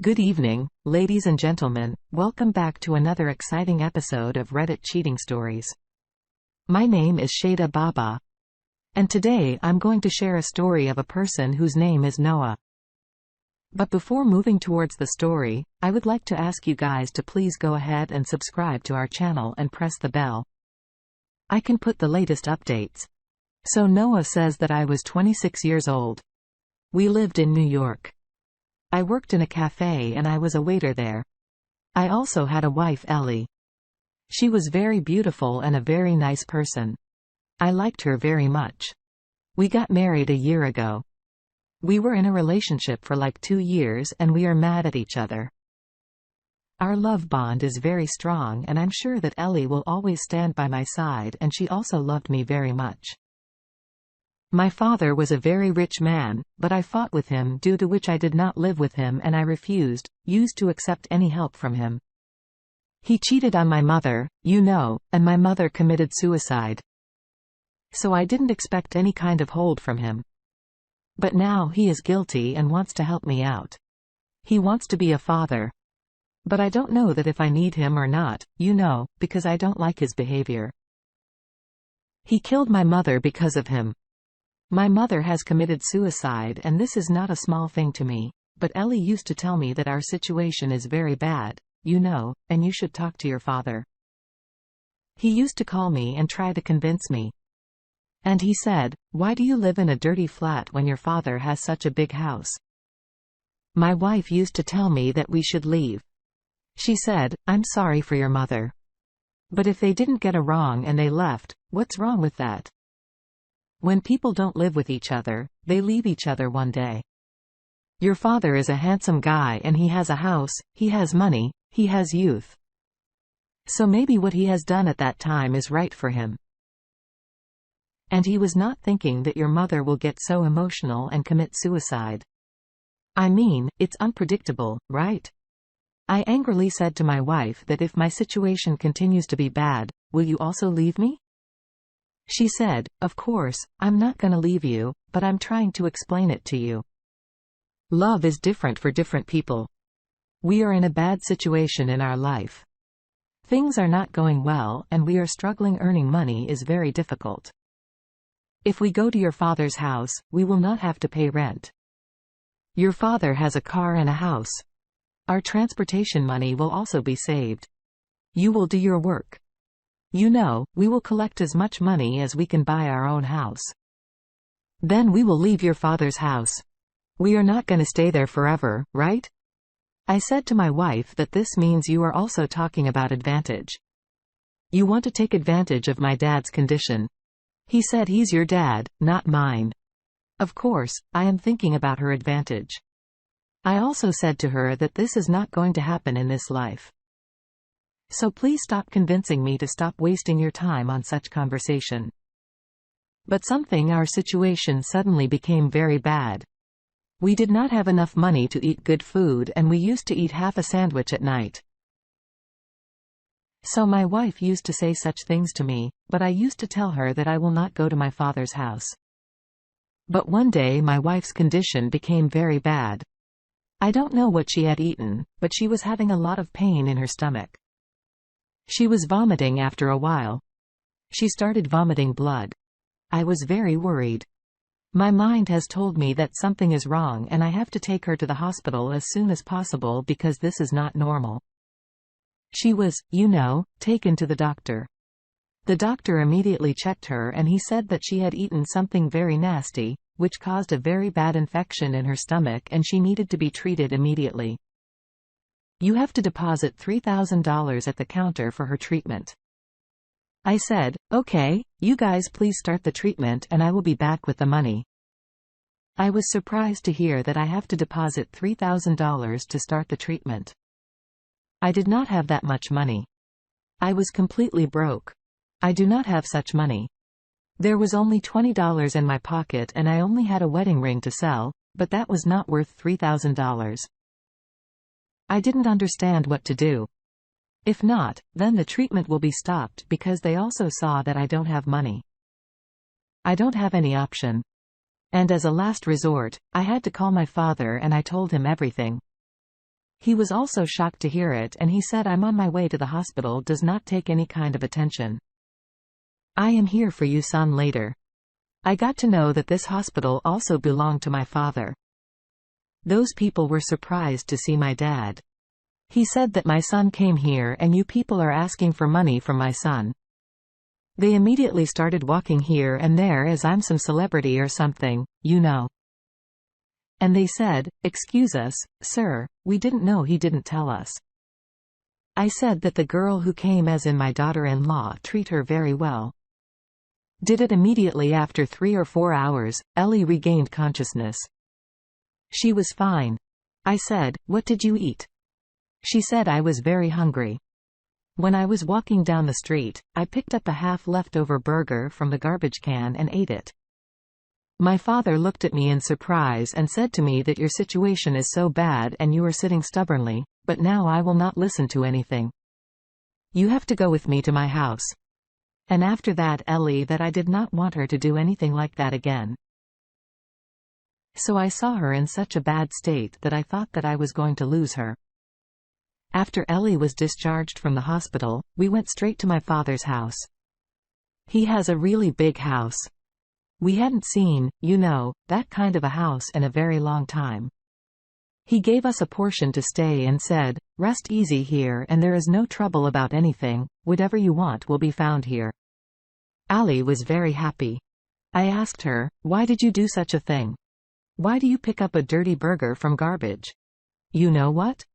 Good evening, ladies and gentlemen, welcome back to another exciting episode of Reddit Cheating Stories. My name is Shada Baba. And today I'm going to share a story of a person whose name is Noah. But before moving towards the story, I would like to ask you guys to please go ahead and subscribe to our channel and press the bell. I can put the latest updates. So Noah says that I was 26 years old. We lived in New York. I worked in a cafe and I was a waiter there. I also had a wife, Ellie. She was very beautiful and a very nice person. I liked her very much. We got married a year ago. We were in a relationship for like 2 years and we are mad at each other. Our love bond is very strong and I'm sure that Ellie will always stand by my side, and she also loved me very much. My father was a very rich man, but I fought with him, due to which I did not live with him and I used to accept any help from him. He cheated on my mother, and my mother committed suicide. So I didn't expect any kind of hold from him. But now he is guilty and wants to help me out. He wants to be a father. But I don't know that if I need him or not, because I don't like his behavior. He killed my mother because of him. My mother has committed suicide and this is not a small thing to me, but Ellie used to tell me that our situation is very bad, and you should talk to your father. He used to call me and try to convince me. And he said, "Why do you live in a dirty flat when your father has such a big house?" My wife used to tell me that we should leave. She said, "I'm sorry for your mother. But if they didn't get along and they left, what's wrong with that? When people don't live with each other, they leave each other one day. Your father is a handsome guy and he has a house, he has money, he has youth. So maybe what he has done at that time is right for him. And he was not thinking that your mother will get so emotional and commit suicide. I mean, it's unpredictable, right?" I angrily said to my wife that if my situation continues to be bad, will you also leave me? She said, "Of course, I'm not gonna leave you, but I'm trying to explain it to you. Love is different for different people. We are in a bad situation in our life. Things are not going well and we are struggling. Earning money is very difficult. If we go to your father's house, we will not have to pay rent. Your father has a car and a house. Our transportation money will also be saved. You will do your work. We will collect as much money as we can buy our own house. Then we will leave your father's house. We are not going to stay there forever, right?" I said to my wife that this means you are also talking about advantage. You want to take advantage of my dad's condition. He said he's your dad, not mine. Of course, I am thinking about her advantage. I also said to her that this is not going to happen in this life. So please stop convincing me to stop wasting your time on such conversation. But our situation suddenly became very bad. We did not have enough money to eat good food and we used to eat half a sandwich at night. So my wife used to say such things to me, but I used to tell her that I will not go to my father's house. But one day my wife's condition became very bad. I don't know what she had eaten, but she was having a lot of pain in her stomach. She was vomiting after a while. She started vomiting blood. I was very worried. My mind has told me that something is wrong and I have to take her to the hospital as soon as possible because this is not normal. She was, taken to the doctor. The doctor immediately checked her and he said that she had eaten something very nasty, which caused a very bad infection in her stomach and she needed to be treated immediately. You have to deposit $3,000 at the counter for her treatment. I said, "Okay, you guys please start the treatment and I will be back with the money." I was surprised to hear that I have to deposit $3,000 to start the treatment. I did not have that much money. I was completely broke. I do not have such money. There was only $20 in my pocket and I only had a wedding ring to sell, but that was not worth $3,000. I didn't understand what to do. If not, then the treatment will be stopped because they also saw that I don't have money. I don't have any option. And as a last resort, I had to call my father and I told him everything. He was also shocked to hear it, and he said, "I'm on my way to the hospital, does not take any kind of attention. I am here for you, son." Later, I got to know that this hospital also belonged to my father. Those people were surprised to see my dad. He said that my son came here and you people are asking for money from my son. They immediately started walking here and there as I'm some celebrity or something, you know. And they said, "Excuse us, sir, we didn't know." He didn't tell us. I said that the girl who came, as in my daughter-in-law, treat her very well. Did it immediately. After 3 or 4 hours, Ellie regained consciousness. She was fine. I said, "What did you eat?" She said, "I was very hungry. When I was walking down the street, I picked up a half leftover burger from the garbage can and ate it." My father looked at me in surprise and said to me that your situation is so bad and you are sitting stubbornly, but now I will not listen to anything. You have to go with me to my house. And after that, Ellie, that I did not want her to do anything like that again. So I saw her in such a bad state that I thought that I was going to lose her. After Ellie was discharged from the hospital, we went straight to my father's house. He has a really big house. We hadn't seen, you know, that kind of a house in a very long time. He gave us a portion to stay and said, "Rest easy here and there is no trouble about anything, whatever you want will be found here." Ali was very happy. I asked her, "Why did you do such a thing? Why do you pick up a dirty burger from garbage? You know what?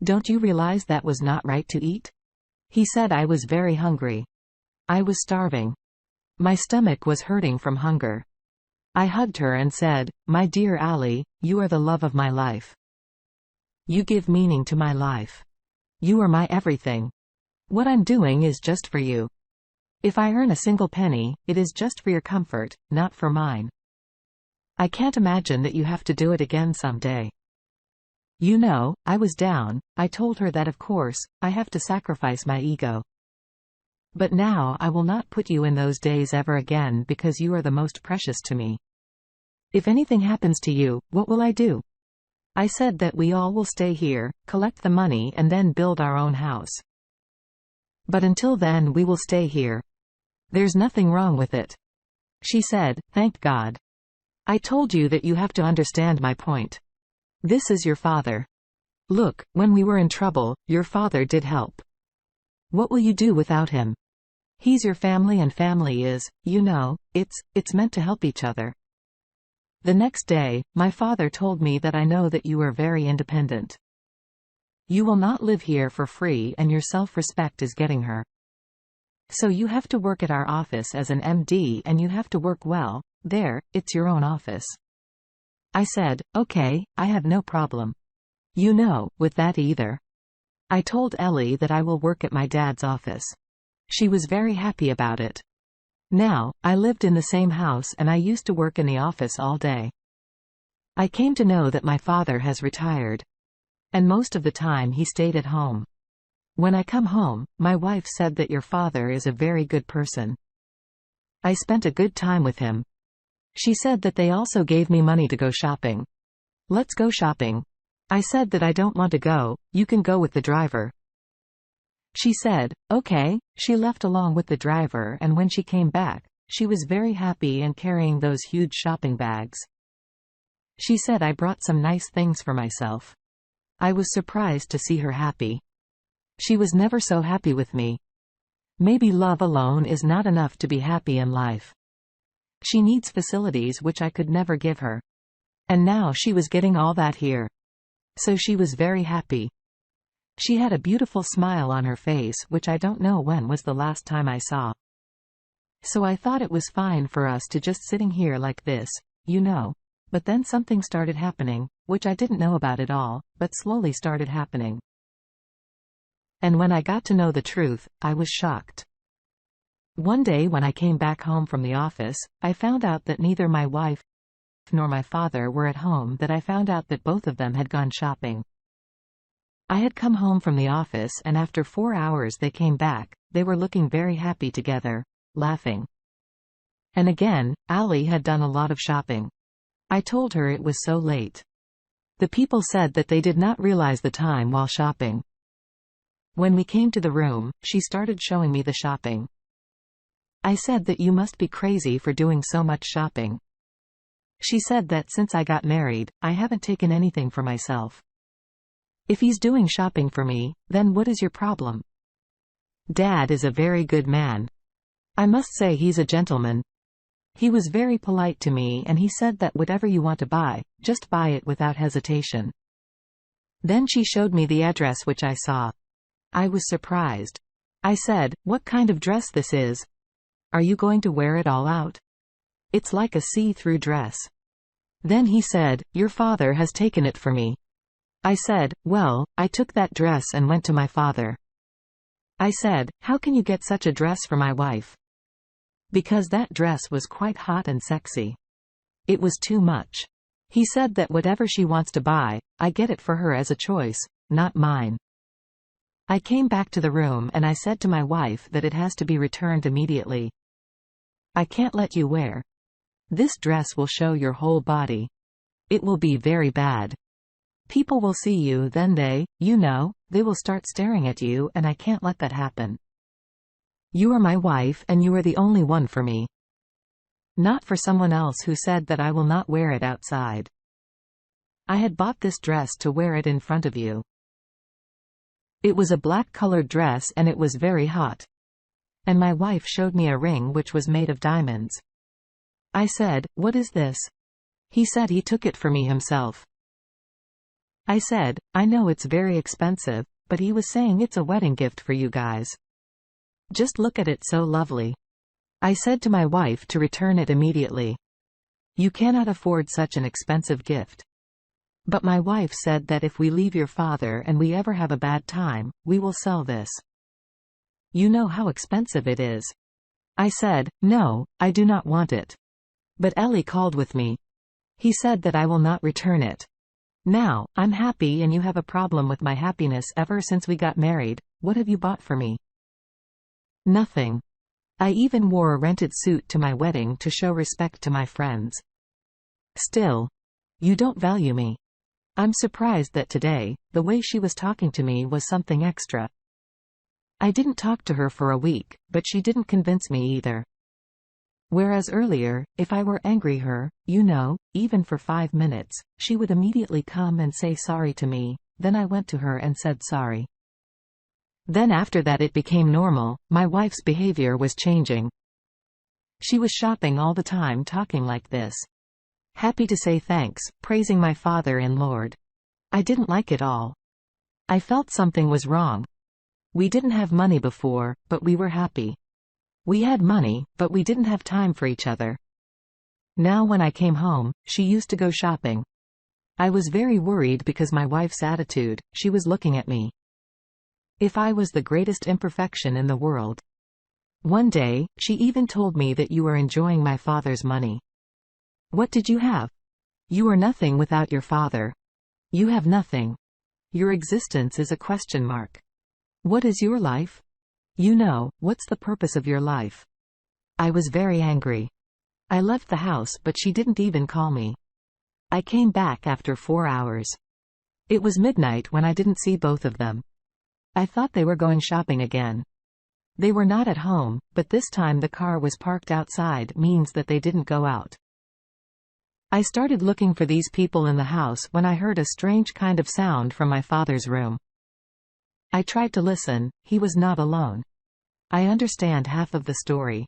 Don't you realize that was not right to eat?" He said, "I was very hungry. I was starving. My stomach was hurting from hunger." I hugged her and said, "My dear Ali, you are the love of my life. You give meaning to my life. You are my everything. What I'm doing is just for you. If I earn a single penny, it is just for your comfort, not for mine. I can't imagine that you have to do it again someday." You know, I was down. I told her that of course, I have to sacrifice my ego. But now I will not put you in those days ever again because you are the most precious to me. If anything happens to you, what will I do? I said that we all will stay here, collect the money and then build our own house. But until then we will stay here. There's nothing wrong with it. She said, "Thank God. I told you that you have to understand my point. This is your father. Look, when we were in trouble, your father did help. What will you do without him? He's your family and family is, you know, it's meant to help each other." The next day, my father told me that I know that you are very independent. You will not live here for free and your self-respect is getting her. So you have to work at our office as an MD and you have to work well. There, it's your own office. I said, "Okay, I have no problem. You know, with that either." I told Ellie that I will work at my dad's office. She was very happy about it. Now, I lived in the same house and I used to work in the office all day. I came to know that my father has retired. And most of the time he stayed at home. When I come home, my wife said that your father is a very good person. I spent a good time with him. She said that they also gave me money to go shopping. "Let's go shopping." I said that I don't want to go, you can go with the driver. She said, "Okay." She left along with the driver and when she came back, she was very happy and carrying those huge shopping bags. She said I brought some nice things for myself. I was surprised to see her happy. She was never so happy with me. Maybe love alone is not enough to be happy in life. She needs facilities which I could never give her. And now she was getting all that here. So she was very happy. She had a beautiful smile on her face which I don't know when was the last time I saw. So I thought it was fine for us to just sitting here like this, you know. But then something started happening, which I didn't know about at all, but slowly started happening. And when I got to know the truth, I was shocked. One day when I came back home from the office, I found out that neither my wife nor my father were at home, that I found out that both of them had gone shopping. I had come home from the office and after 4 hours they came back. They were looking very happy together, laughing. And again, Ali had done a lot of shopping. I told her it was so late. The people said that they did not realize the time while shopping. When we came to the room, she started showing me the shopping. I said that you must be crazy for doing so much shopping. She said that since I got married, I haven't taken anything for myself. If he's doing shopping for me, then what is your problem? Dad is a very good man. I must say he's a gentleman. He was very polite to me and he said that whatever you want to buy, just buy it without hesitation. Then she showed me the address which I saw. I was surprised. I said, "What kind of dress this is? Are you going to wear it all out? It's like a see-through dress." Then he said, "Your father has taken it for me." I said, "Well, I took that dress and went to my father." I said, "How can you get such a dress for my wife?" Because that dress was quite hot and sexy. It was too much. He said that whatever she wants to buy, I get it for her as a choice, not mine. I came back to the room and I said to my wife that it has to be returned immediately. I can't let you wear. This dress will show your whole body. It will be very bad. People will see you, then they will start staring at you, and I can't let that happen. You are my wife and you are the only one for me. Not for someone else who said that I will not wear it outside. I had bought this dress to wear it in front of you. It was a black-colored dress and it was very hot. And my wife showed me a ring which was made of diamonds. I said, "What is this?" He said he took it for me himself. I said, "I know it's very expensive, but he was saying it's a wedding gift for you guys. Just look at it, so lovely." I said to my wife to return it immediately. You cannot afford such an expensive gift. But my wife said that if we leave your father and we ever have a bad time, we will sell this. You know how expensive it is. I said, "No, I do not want it." But Ellie called with me. He said that I will not return it. Now, I'm happy and you have a problem with my happiness ever since we got married. What have you bought for me? Nothing. I even wore a rented suit to my wedding to show respect to my friends. Still, you don't value me. I'm surprised that today, the way she was talking to me was something extra. I didn't talk to her for a week, but she didn't convince me either. Whereas earlier, if I were angry her, even for 5 minutes, she would immediately come and say sorry to me, then I went to her and said sorry. Then after that it became normal, my wife's behavior was changing. She was shopping all the time talking like this. Happy to say thanks, praising my Father and Lord. I didn't like it all. I felt something was wrong. We didn't have money before, but we were happy. We had money, but we didn't have time for each other. Now when I came home, she used to go shopping. I was very worried because my wife's attitude, she was looking at me. If I was the greatest imperfection in the world. One day, she even told me that you are enjoying my father's money. What did you have? You are nothing without your father. You have nothing. Your existence is a question mark. What is your life? What's the purpose of your life? I was very angry. I left the house but she didn't even call me. I came back after 4 hours. It was midnight when I didn't see both of them. I thought they were going shopping again. They were not at home, but this time the car was parked outside, means that they didn't go out. I started looking for these people in the house when I heard a strange kind of sound from my father's room. I tried to listen, he was not alone. I understand half of the story.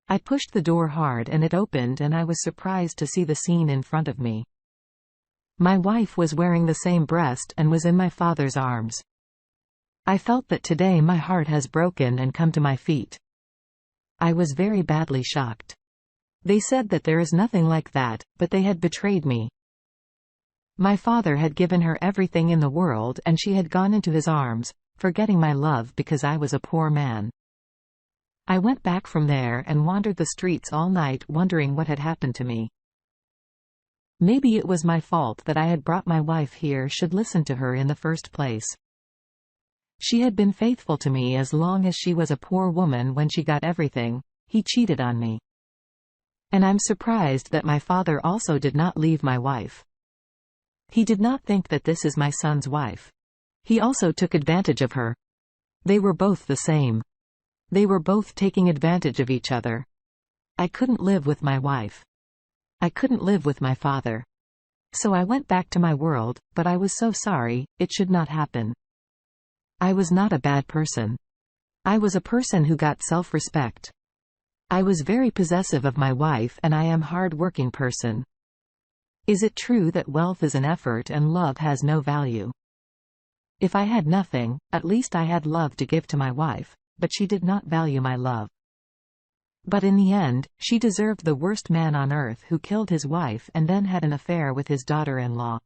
I pushed the door hard and it opened and I was surprised to see the scene in front of me. My wife was wearing the same breast and was in my father's arms. I felt that today my heart has broken and come to my feet. I was very badly shocked. They said that there is nothing like that, but they had betrayed me. My father had given her everything in the world and she had gone into his arms, forgetting my love because I was a poor man. I went back from there and wandered the streets all night wondering what had happened to me. Maybe it was my fault that I had brought my wife here, should listen to her in the first place. She had been faithful to me as long as she was a poor woman. When she got everything, he cheated on me. And I'm surprised that my father also did not leave my wife. He did not think that this is my son's wife. He also took advantage of her. They were both the same. They were both taking advantage of each other. I couldn't live with my wife. I couldn't live with my father. So I went back to my world, but I was so sorry, it should not happen. I was not a bad person. I was a person who got self-respect. I was very possessive of my wife and I am hard-working person. Is it true that wealth is an effort and love has no value? If I had nothing, at least I had love to give to my wife, but she did not value my love. But in the end, she deserved the worst man on earth who killed his wife and then had an affair with his daughter-in-law.